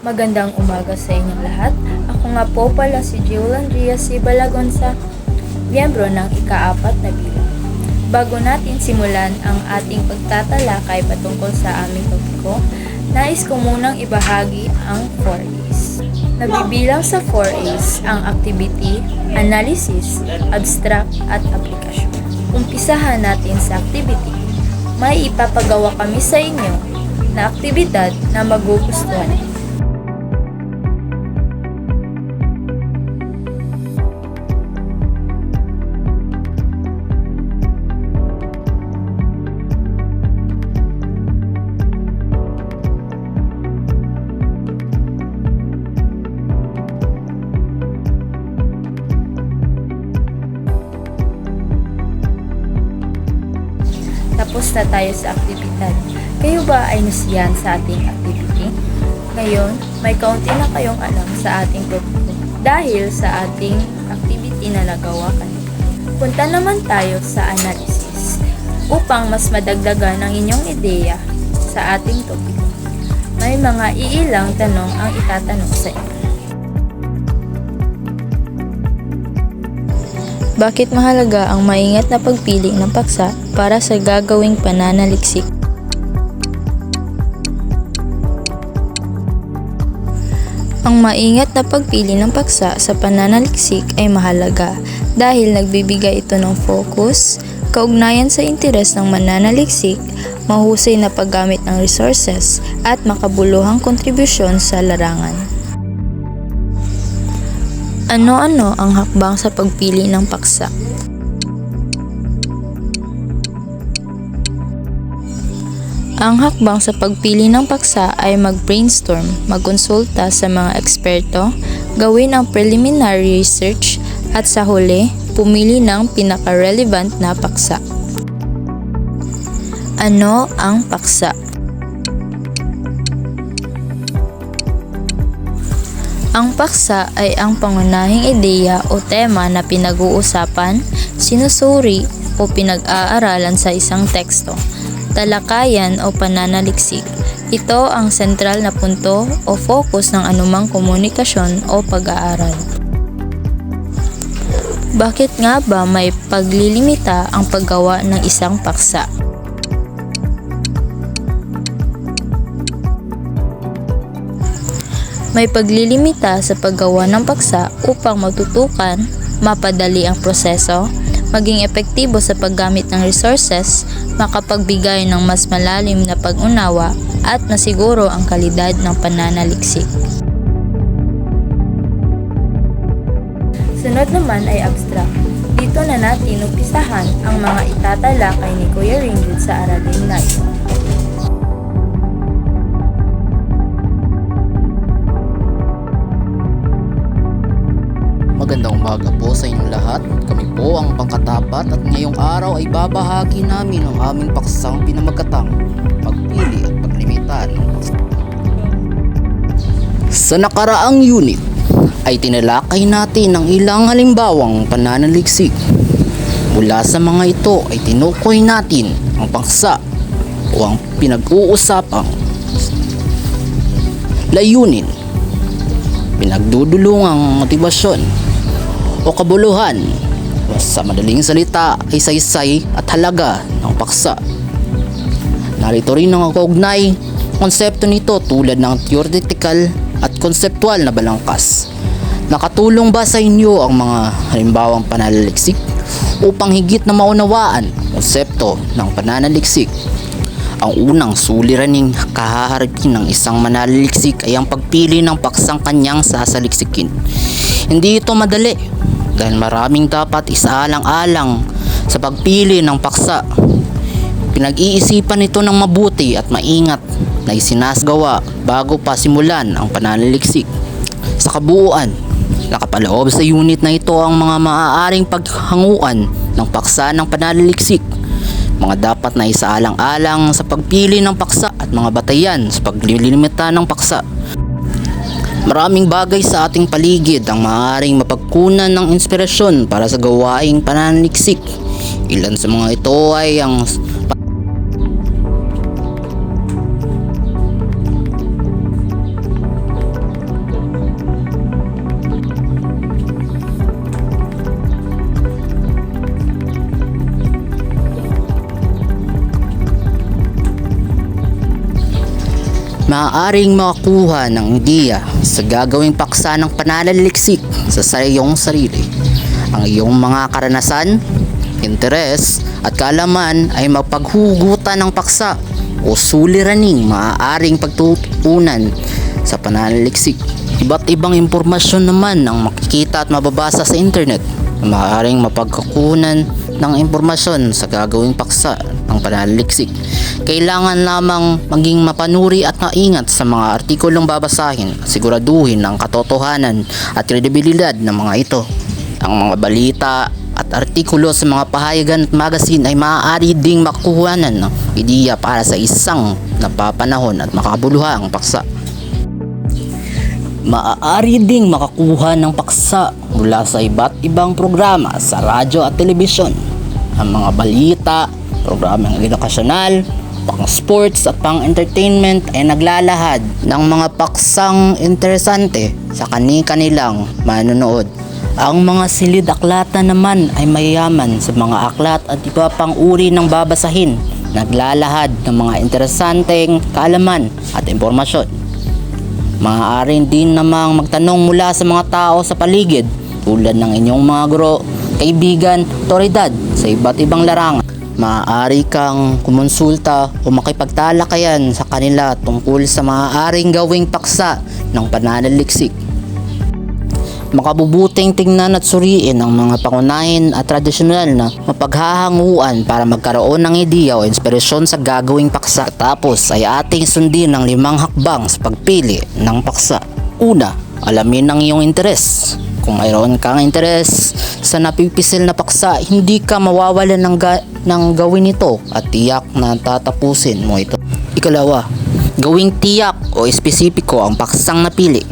Magandang umaga sa inyong lahat. Ako nga po pala si Julandria C. Balagonza, miyembro ng ika-4 na bilang. Bago natin simulan ang ating pagtatalakay patungkol sa aming topiko, nais ko munang ibahagi ang 4A's. Nabibilang sa 4A's ang activity, analysis, abstract at aplikasyon. Umpisahan natin sa activity. May ipapagawa kami sa inyo na aktibidad na magugustuhan niyo. Tapos na tayo sa aktibidad. Kayo ba ay nasiyahan sa ating activity? Ngayon, may kaunti na kayong alam sa ating topiko dahil sa ating activity na nagawa kanina. Punta naman tayo sa analysis upang mas madagdagan ang inyong ideya sa ating topiko. May mga iilang tanong ang itatanong sa inyo. Bakit mahalaga ang maingat na pagpili ng paksa para sa gagawing pananaliksik? Ang maingat na pagpili ng paksa sa pananaliksik ay mahalaga dahil nagbibigay ito ng focus, kaugnayan sa interes ng mananaliksik, mahusay na paggamit ng resources, at makabuluhang kontribusyon sa larangan. Ano-ano ang hakbang sa pagpili ng paksa? Ang hakbang sa pagpili ng paksa ay mag-brainstorm, magkonsulta sa mga eksperto, gawin ang preliminary research, at sa huli, pumili ng pinaka-relevant na paksa. Ano ang paksa? Ang paksa ay ang pangunahing ideya o tema na pinag-uusapan, sinusuri o pinag-aaralan sa isang teksto, talakayan o pananaliksik. Ito ang sentral na punto o focus ng anumang komunikasyon o pag-aaral. Bakit nga ba may paglilimita ang paggawa ng isang paksa? May paglilimita sa paggawa ng paksa upang matutukan, mapadali ang proseso, maging epektibo sa paggamit ng resources, makapagbigay ng mas malalim na pag-unawa, at masiguro ang kalidad ng pananaliksik. Sunod naman ay abstract. Dito na natin umpisahan ang mga itatalakay ni Kuya Ringgood sa aralin na ito. Magandang umaga po sa inyong lahat. Kami po ang Pangkatapat at ngayong araw ay babahagi namin ang aming paksang pinamagatang pagpili at paglimita ng paksa. Sa nakaraang unit ay tinalakay natin ang ilang halimbawang pananaliksik. Mula sa mga ito ay tinukoy natin ang paksa o ang pinag-uusapang layunin, pinagdudulungang motibasyon o kabuluhan. Sa madaling salita ay saysay at halaga ng paksa. Narito rin ang kaugnay konsepto nito tulad ng theoretical at konseptual na balangkas. Nakatulong ba sa inyo ang mga halimbawang pananaliksik upang higit na maunawaan konsepto ng pananaliksik? Ang unang suliraning kahaharapin ng isang mananaliksik ay ang pagpili ng paksang kanyang sasaliksikin. Hindi ito madali dahil maraming dapat isaalang-alang sa pagpili ng paksa. Pinag-iisipan ito ng mabuti at maingat na isinasagawa bago pa simulan ang pananaliksik. Sa kabuuan, nakapaloob sa unit na ito ang mga maaaring paghanguan ng paksa ng pananaliksik, mga dapat na isaalang-alang sa pagpili ng paksa at mga batayan sa paglilimita ng paksa. Maraming bagay sa ating paligid ang maaaring mapagkunan ng inspirasyon para sa gawaing pananaliksik. Ilan sa mga ito ay ang maaaring makakuha ng ideya sa gagawing paksa ng pananaliksik sa iyong sarili. Ang iyong mga karanasan, interes at kaalaman ay mapaghugutan ng paksa o suliraning maaaring pagtutuunan sa pananaliksik. Iba't ibang impormasyon naman ang makikita at mababasa sa internet na maaaring mapagkukunan ng impormasyon sa gagawing paksa ng pananaliksik. Kailangan lamang maging mapanuri at maingat sa mga artikulong babasahin at siguraduhin ang katotohanan at kredibilidad ng mga ito. Ang mga balita at artikulo sa mga pahayagan at magazine ay maaari ding makuhanan ng ideya para sa isang napapanahon at makabuluhang paksa. Maaari ding makakuha ng paksa mula sa iba't ibang programa sa radyo at telebisyon. Ang mga balita, programang edukasyonal, pang-sports at pang-entertainment ay naglalahad ng mga paksang interesante sa kani-kanilang manonood. Ang mga silid-aklatan naman ay mayayaman sa mga aklat at iba pang uri ng babasahin, naglalahad ng mga interesanteng kaalaman at impormasyon. Maaari din namang magtanong mula sa mga tao sa paligid tulad ng inyong mga guro, kaibigan, otoridad sa iba't ibang larangan. Maaari kang kumonsulta o makipagtalakayan sa kanila tungkol sa maaaring gawing paksa ng pananaliksik. Makabubuting tingnan at suriin ang mga pangunahin at tradisyonal na mapaghahanguan para magkaroon ng ideya o inspirasyon sa gagawing paksa. Tapos ay ating sundin ang 5 hakbang sa pagpili ng paksa. Una, alamin ang iyong interes. Kung mayroon kang interes sa napipisil na paksa, hindi ka mawawalan ng gawin ito at tiyak na tatapusin mo ito. Ikalawa, gawing tiyak o espesipiko ang paksang napili.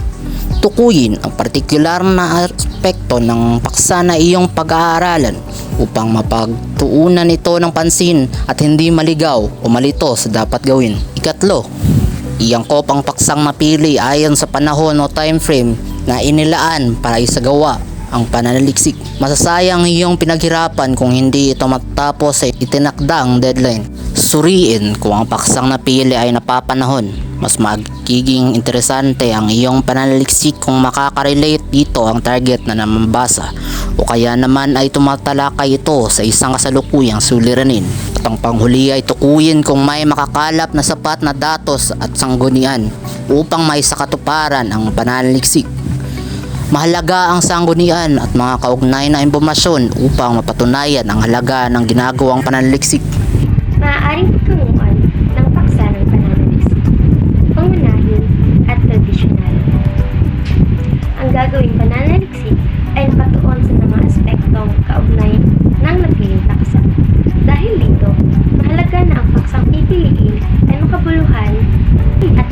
Tukuyin ang partikular na aspekto ng paksa na iyong pag-aaralan upang mapagtuunan ito ng pansin at hindi maligaw o malito sa dapat gawin. Ikatlo, iangkop ang paksang napili ayon sa panahon o time frame na inilaan para isagawa ang pananaliksik. Masasayang iyong pinaghirapan kung hindi ito matapos sa itinakdang deadline. Suriin kung ang paksang napili ay napapanahon. Mas magiging interesante ang iyong pananaliksik kung makaka-relate dito ang target na namambasa o kaya naman ay tumatalakay ito sa isang kasalukuyang suliranin. At ang panghuli ay tukuyin kung may makakalap na sapat na datos at sanggunian upang may sakatuparan ang pananaliksik. Mahalaga ang sanggunian at mga kaugnay na impormasyon upang mapatunayan ang halaga ng ginagawang pananaliksik. Maaaring pagkamuan ng paksa ng pananaliksik, pangunahin at tradisyonal. Ang gagawing pananaliksik ay nakatuon sa mga aspektong kaugnay ng napiling paksa. Dahil dito, mahalaga na ang paksang pipiliin ay makabuluhan at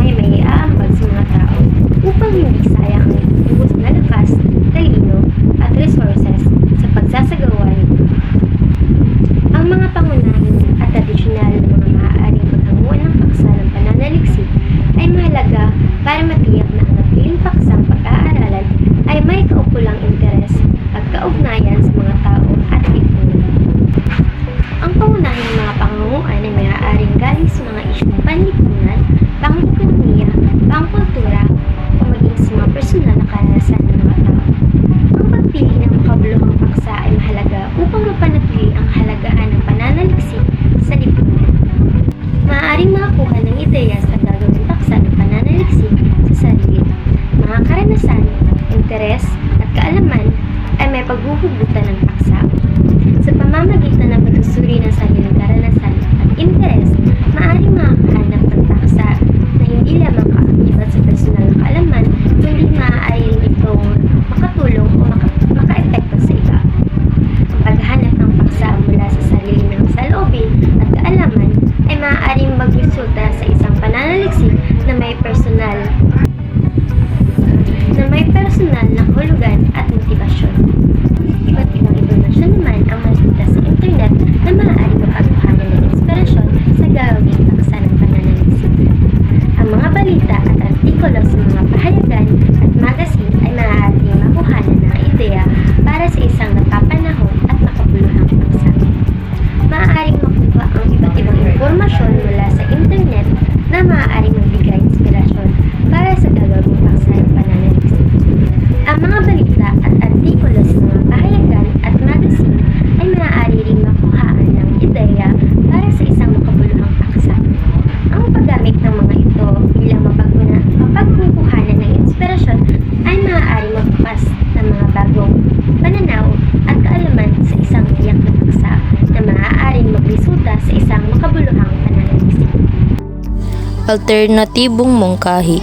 may aambag sa mga tao upang hindi sayang ang lubos na lakas, talino at resources sa pagsasagawa nito. Ang mga pangunahin at tradisyonal na mga maaaring paghanguan ng paksa ng pananaliksik ay mahalaga para matiyak na ang napiling paksang pag-aaralan ay may kaukulang interes at kaugnayan sa mga tao at lipunan. Ang pangunahing mga panganguan ay maaaring galing sa mga isyong panlipunan, pang-ekonomiya, pang-kultura, o maging sa mga personal na karanasan ng mga tao. Ang pagpili ng makabuluhang paksa ay mahalaga upang mapanatili ang halagahan ng pananaliksik sa lipunan. Maaaring makakuha ng ideya sa gagawing paksa ng pananaliksik sa sarili. Mga karanasan, interes, at kaalaman ay may paghuhugutan ng paksa. Sa pamamagitan ng pagsusuri ng sariling karanasan at interes, maaaring makakahanap ng paksa na hindi lamang kaakibat sa personal na kaalaman, kundi maaari rin itong makatulong o maka-epekto sa iba. Ang paghahanap ng paksa mula sa sarili ng saloobin at kaalaman ay maaaring magresulta sa isang pananaliksik na may personal na hulugan at motibasyon. Iba't ibang impormasyon naman ang makikita sa internet na maaaring mapagkuhanan ng inspirasyon sa gagawing paksa ng pananaliksik. Ang mga balita at artikulo sa mga pahayagan at magazine ay maaaring makuhanan ng ideya para sa isang napapanahon at makabuluhang paksa. Maaaring makuha ang iba't impormasyon mula sa internet na maaaring magbigay inspirasyon para sa gagawing paksa ng pananaliksik. Ang mga balita at artikulo sa mga pahayagan at magazine ay maaari ring makuhaan ng ideya para sa isang makabuluhang paksa. Ang paggamit ng mga ito bilang mapagkukuhanan ng inspirasyon ay maaari magbukas ng mga bagong pananaw at kaalaman sa isang tiyak na paksa na maaaring magresulta sa isang makabuluhang pananaliksik. Alternatibong mungkahi.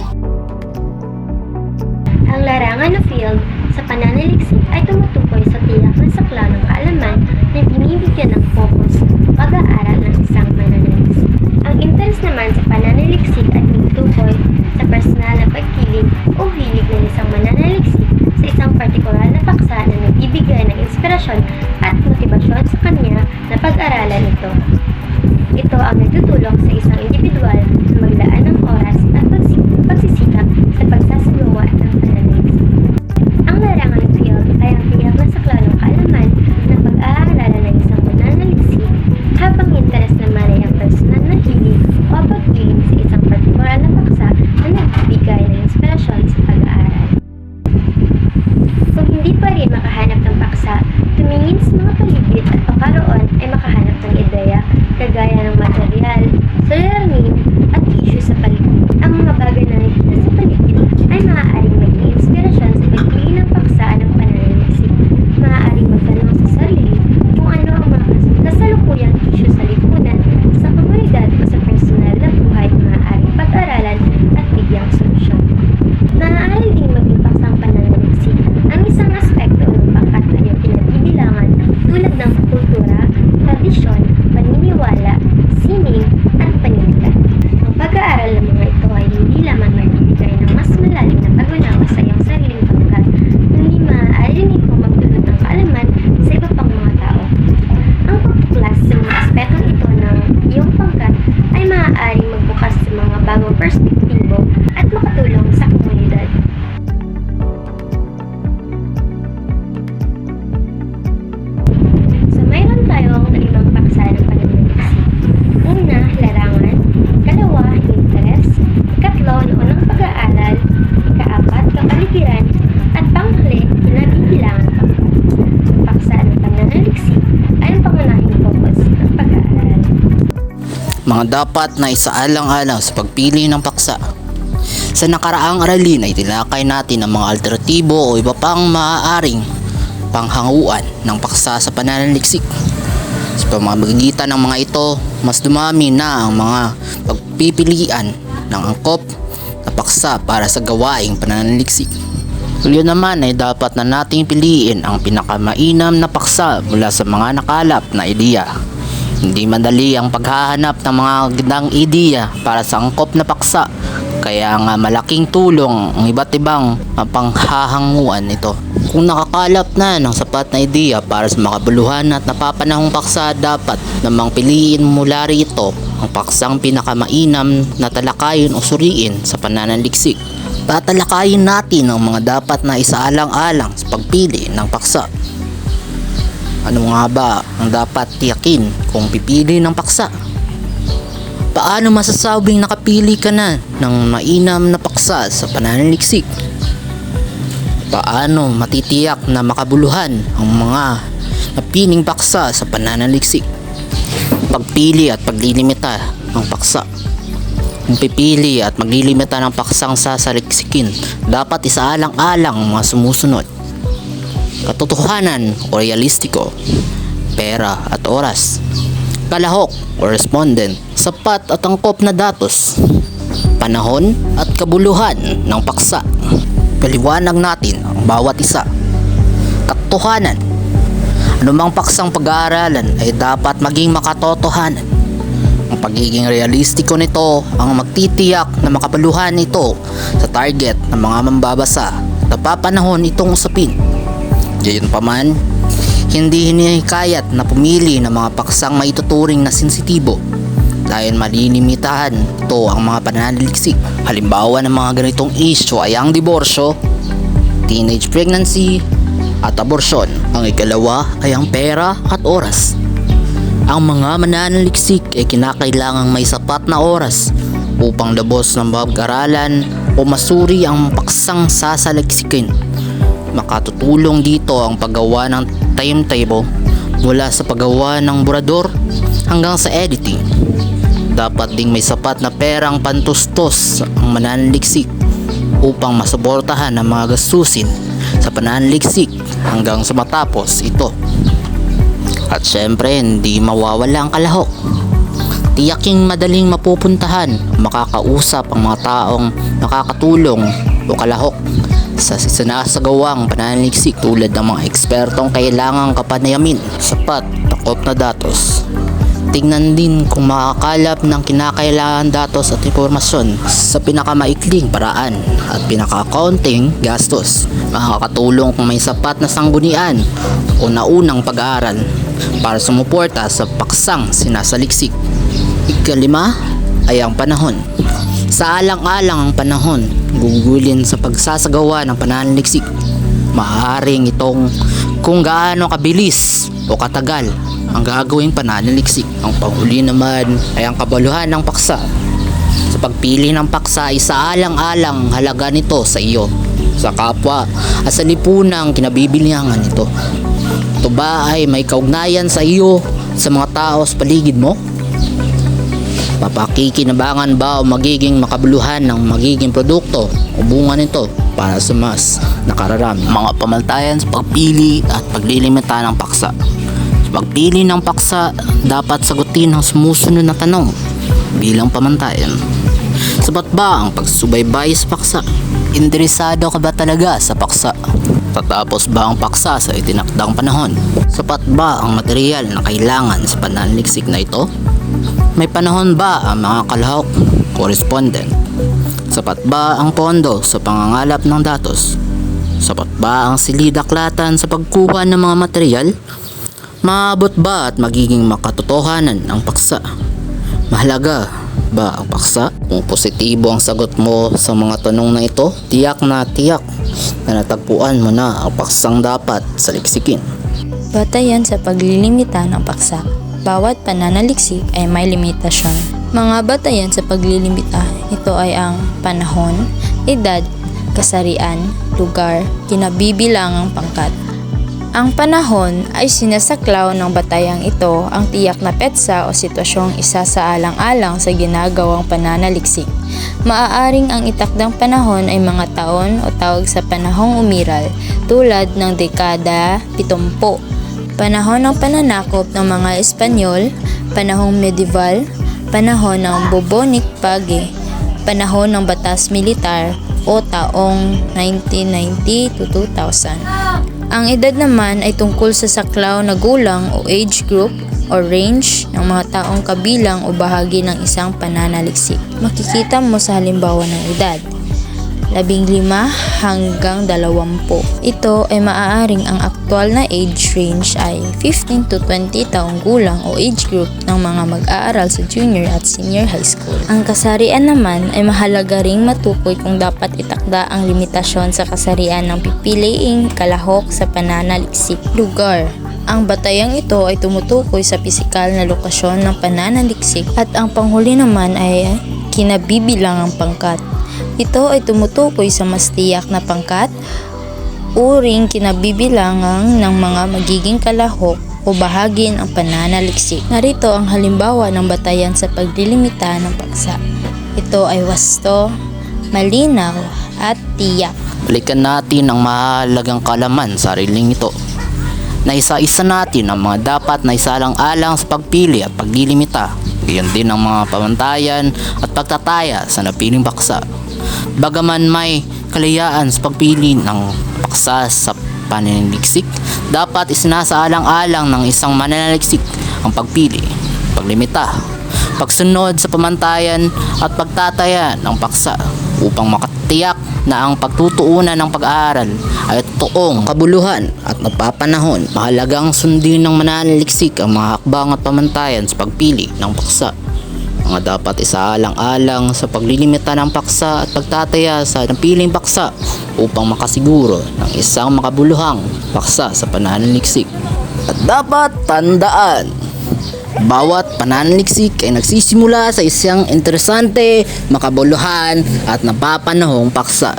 Ang larangan o field sa pananaliksik ay tumutukoy sa tiyak na saklaw ng kaalaman na binibigyan ng focus o pag-aaral ng isang pananaliksik. Ang interest naman sa pananaliksik ay tumutukoy sa personal na pagkiling o hilig ng isang mananaliksik sa isang partikular na paksa na nagbibigay ng inspirasyon at motibasyon sa kanya na pag-aralan ito. Ito ang nagtutulak sa isang individual na maglaan ng oras at pagsisikap sa pagsasagawa ng pananaliksik. Ang larangan field ay ang tiyak na saklaw ng kaalaman na pag-aaralan ng isang mananaliksik, habang interes naman ay ang personal na hilig o pagkiling sa isang partikular na paksa na nagbibigay ng inspirasyon sa pag-aaral. Kung hindi pa rin makahanap ng paksa, tumingin sa mga paligid at pagkaroon ay makahanap ng ideya kagaya ng material, suliranin at issue sa paligid. Ang mga bagay na nakikita sa paligid ay maaaring maging inspirasyon sa pagpili ng paksa ng pananaliksik. Maaaring magtanong sa sarili kung ano ang mga kasalukuyang issue sa lipunan, sa komunidad o sa personal na buhay na maaaring pag-aralan at bigyang solusyon. Maaari ding maging paksang pananaliksik ang isang aspekto ng pangkat na iyong pinabibilangan tulad ng kultura, tradisyon, paniniwala, sining, at paninigan. Ang pag-aaral ng mga ito ay hindi lamang magbibigay ng mas malalim na pag-unawa sa iyong sariling pangkat, kundi maaari rin itong magdulot ng kaalaman sa iba pang mga tao. Ang pagtuklas sa mga aspektong ito ng iyong pangkat ay maaaring magbukas sa mga bagong perspektibo at makatulong sa komunidad. So mayroon tayong 5 paksa ng pananaliksik. Una, larangan. Ikalawa, interes. Ikatlo, noon ng pag-aaral. Ikaapat, kapaligiran. At panghuli, kinabibilangan pangkat. Ang paksa ng pananaliksik ay ang pangunahing focus ng pag-aaral. Mga dapat na isaalang-alang sa pagpili ng paksa. Sa nakaraang aralin ay tinakay natin ang mga alternatibo o iba pang maaaring panghanguan ng paksa sa pananaliksik. Sa pamamagitan ng mga ito, mas dumami na ang mga pagpipilian ng angkop na paksa para sa gawaing pananaliksik. Yun naman ay dapat na nating piliin ang pinakamainam na paksa mula sa mga nakalap na ideya. Hindi madali ang paghahanap ng mga gandang ideya para sa angkop na paksa, kaya nga malaking tulong ang iba't ibang panghahanguan nito. Kung nakakalap na ng sapat na ideya para sa makabuluhan at napapanahong paksa, dapat namang piliin mula rito ang paksang pinakamainam na talakayin o suriin sa pananaliksik. Tatalakayin natin ang mga dapat na isaalang-alang sa pagpili ng paksa. Ano nga ba ang dapat tiyakin kung pipili ng paksa? Paano masasabing nakapili ka na ng mainam na paksa sa pananaliksik? Paano matitiyak na makabuluhan ang mga napiling paksa sa pananaliksik? Pagpili at paglilimita ng paksa. Kung pipili at maglilimita ng paksang sasaliksikin, dapat isaalang-alang ang mga sumusunod: katotohanan o realistiko, pera at oras, kalahok o respondent, sapat at angkop na datos, panahon at kabuluhan ng paksa. Paliwanag natin ang bawat isa. Katotohanan: anumang paksang pag-aaralan ay dapat maging makatotohanan. Ang pagiging realistiko nito ang magtitiyak na makabuluhan ito sa target ng mga mambabasa at napapanahon itong usapin. Gayunpaman, hindi hinihikayat na pumili ng mga paksang maituturing na sensitibo dahil malilimitahan ito ang mga pananaliksik. Halimbawa ng mga ganitong issue ay ang diborsyo, teenage pregnancy, at aborsyon. Ang ikalawa ay ang pera at oras. Ang mga mananaliksik ay kinakailangang may sapat na oras upang labos ng pag-aralan o masuri ang paksang sasaliksikin. Makatutulong dito ang paggawa ng timetable mula sa paggawa ng burador hanggang sa editing. Dapat ding may sapat na perang pantustos ang mananaliksik upang masuportahan ang mga gastusin sa pananaliksik hanggang sa matapos ito. At syempre, hindi mawawala ang kalahok. Tiyaking madaling mapupuntahan, makakausap ang mga taong makakatulong o kalahok sa sinasagawang pananaliksik tulad ng mga ekspertong kailangang kapanayamin sapat takop na datos. Tingnan din kung makakalap ng kinakailangan datos at impormasyon sa pinakamaikling paraan at pinakakaunting gastos. Makakatulong kung may sapat na sanggunian o naunang pag-aaral para sumuporta sa paksang sinasaliksik. Ikalima ay ang panahon. Sa alang-alang ang panahon, gugulin sa pagsasagawa ng pananaliksik. Maaaring itong kung gaano kabilis o katagal ang gagawing pananaliksik. Ang panghuli naman ay ang kabaluhan ng paksa. Sa pagpili ng paksa ay sa alang-alang halaga nito sa iyo, sa kapwa at sa lipunang kinabibilihangan nito. Ito ba ay may kaugnayan sa iyo sa mga tao sa paligid mo? Papakikinabangan ba o magiging makabuluhan ng magiging produkto o bunga nito para sa mas nakararami? Mga pamantayan sa pagpili at paglilimita ng paksa. Sa pagpili ng paksa, dapat sagutin ang sumusunod na tanong bilang pamantayan. Sapat ba ang pagsubaybay sa paksa? Interesado ka ba talaga sa paksa? Tatapos ba ang paksa sa itinakdang panahon? Sapat ba ang material na kailangan sa pananaliksik na ito? May panahon ba ang mga kalahok correspondent? Sapat ba ang pondo sa pangangalap ng datos? Sapat ba ang silidaklatan sa pagkuha ng mga material? Maabot ba at magiging makatotohanan ang paksa? Mahalaga ba ang paksa? Kung positibo ang sagot mo sa mga tanong na ito, tiyak na natagpuan mo na ang paksang dapat saliksikin. Batayan sa paglilimita ng paksa. Bawat pananaliksik ay may limitasyon. Mga batayan sa paglilimita, ito ay ang panahon, edad, kasarian, lugar, kinabibilangang pangkat. Ang panahon ay sinasaklaw ng batayang ito ang tiyak na petsa o sitwasyong isasaalang-alang sa ginagawang pananaliksik. Maaaring ang itakdang panahon ay mga taon o tawag sa panahong umiral tulad ng dekada 70. Panahon ng pananakop ng mga Espanyol, panahong medieval, panahon ng bubonic plague, panahon ng batas militar o taong 1990 to 2000. Ang edad naman ay tungkol sa saklaw na gulang o age group o range ng mga taong kabilang o bahagi ng isang pananaliksik. Makikita mo sa halimbawa ng edad, 15 hanggang 20. Ito ay maaaring ang aktual na age range ay 15 to 20 taong gulang o age group ng mga mag-aaral sa junior at senior high school. Ang kasarian naman ay mahalaga ring matukoy kung dapat itakda ang limitasyon sa kasarian ng pipiliing kalahok sa pananaliksik. Lugar. Ang batayang ito ay tumutukoy sa pisikal na lokasyon ng pananaliksik at ang panghuli naman ay kinabibilangang pangkat. Ito ay tumutukoy sa mas tiyak na pangkat, uring kinabibilangang ng mga magiging kalahok o bahagi ng pananaliksik. Narito ang halimbawa ng batayan sa paglilimita ng paksa. Ito ay wasto, malinaw at tiyak. Balikan natin ang mahalagang kalaman sa sariling ito. Naisa-isa natin ang mga dapat na isalang-alang sa pagpili at paglilimita. Gayon din ang mga pamantayan at pagtataya sa napiling paksa. Bagaman may kalayaan sa pagpili ng paksa sa pananaliksik, dapat isinasaalang-alang ng isang mananaliksik ang pagpili, paglimita, pagsunod sa pamantayan at pagtataya ng paksa upang makatiyak na ang pagtutuunan ng pag-aaral ay totoong kabuluhan at napapanahon. Mahalagang sundin ng mananaliksik ang mga hakbang at pamantayan sa pagpili ng paksa. Mga dapat isaalang-alang sa paglilimita ng paksa at pagtataya sa napiling paksa upang makasiguro ng isang makabuluhang paksa sa pananaliksik. At dapat tandaan, Bawat pananaliksik ay nagsisimula sa isang interesante, makabuluhan at napapanahong paksa.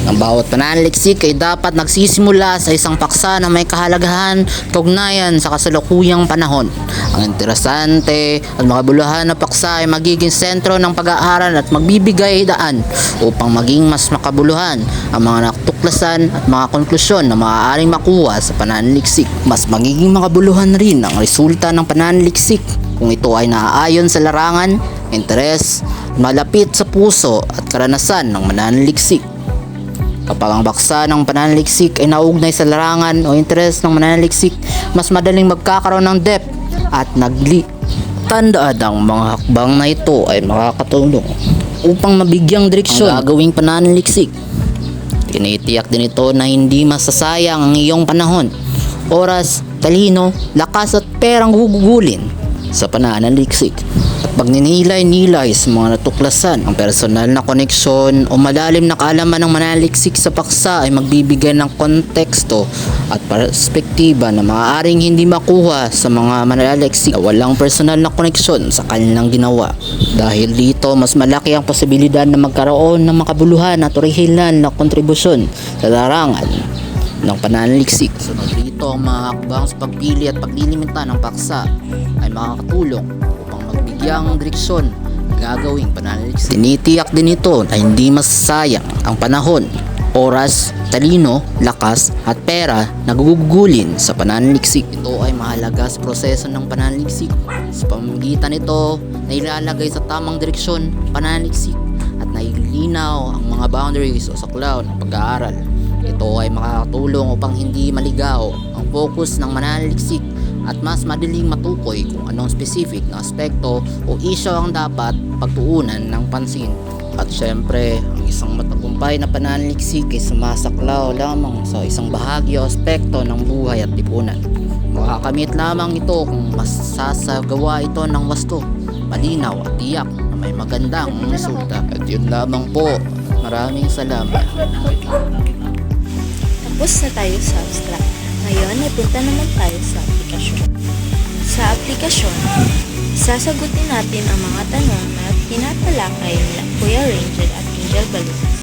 Ang bawat pananaliksik ay dapat nagsisimula sa isang paksa na may kahalagahan kaugnayan sa kasalukuyang panahon. Ang interesante at makabuluhan na paksa ay magiging sentro ng pag-aaral at magbibigay daan upang maging mas makabuluhan ang mga natuklasan at mga konklusyon na maaaring makuha sa pananaliksik. Mas magiging makabuluhan rin ang resulta ng pananaliksik kung ito ay naaayon sa larangan, interes, malapit sa puso at karanasan ng mananaliksik. Kapag ang baksa ng pananaliksik ay naugnay sa larangan o interes ng mananaliksik, mas madaling magkakaroon ng depth at tandaan ang mga hakbang na ito ay makakatulong upang mabigyang direksyon ang gagawing pananaliksik. Tinitiyak din ito na hindi masasayang ang iyong panahon, oras, talino, lakas at perang gugugulin sa pananaliksik. At pagninilay-nilay sa mga natuklasan, ang personal na koneksyon o malalim na kaalaman ng mananaliksik sa paksa ay magbibigay ng konteksto at perspektiba na maaaring hindi makuha sa mga mananaliksik na walang personal na koneksyon sa kanilang ginawa. Dahil dito, mas malaki ang posibilidad na magkaroon ng makabuluhan at orihinal na kontribusyon sa larangan ng pananaliksik. Sunod dito, ang mga hakbang sa pagpili at paglilimita ng paksa ay makakatulong upang magbigyang direksyon ng gagawing pananaliksik. Tinitiyak din ito na hindi masasayang ang panahon, oras, talino, lakas at pera na gugugulin sa pananaliksik. Ito ay mahalaga sa proseso ng pananaliksik. Sa pamamagitan nito, nailalagay sa tamang direksyon pananaliksik at nailinaw ang mga boundaries o saklaw ng pag-aaral. Ito ay makakatulong upang hindi maligaw ang focus ng mananaliksik at mas madaling matukoy kung anong specific na aspekto o issue ang dapat pagtuunan ng pansin. At syempre, ang isang matagumpay na pananaliksik ay sumasaklaw lamang sa isang bahagi o aspekto ng buhay at lipunan. Makakamit lamang ito kung masasagawa ito ng wasto, malinaw at tiyak na may magandang resulta. At yun lamang po. Maraming salamat. Tapos na tayo sa abstract. Ngayon ay punta naman tayo sa aplikasyon. Sa aplikasyon, sasagutin natin ang mga tanong na tinatalakay nila Kuya Ranger at Angel Balunas.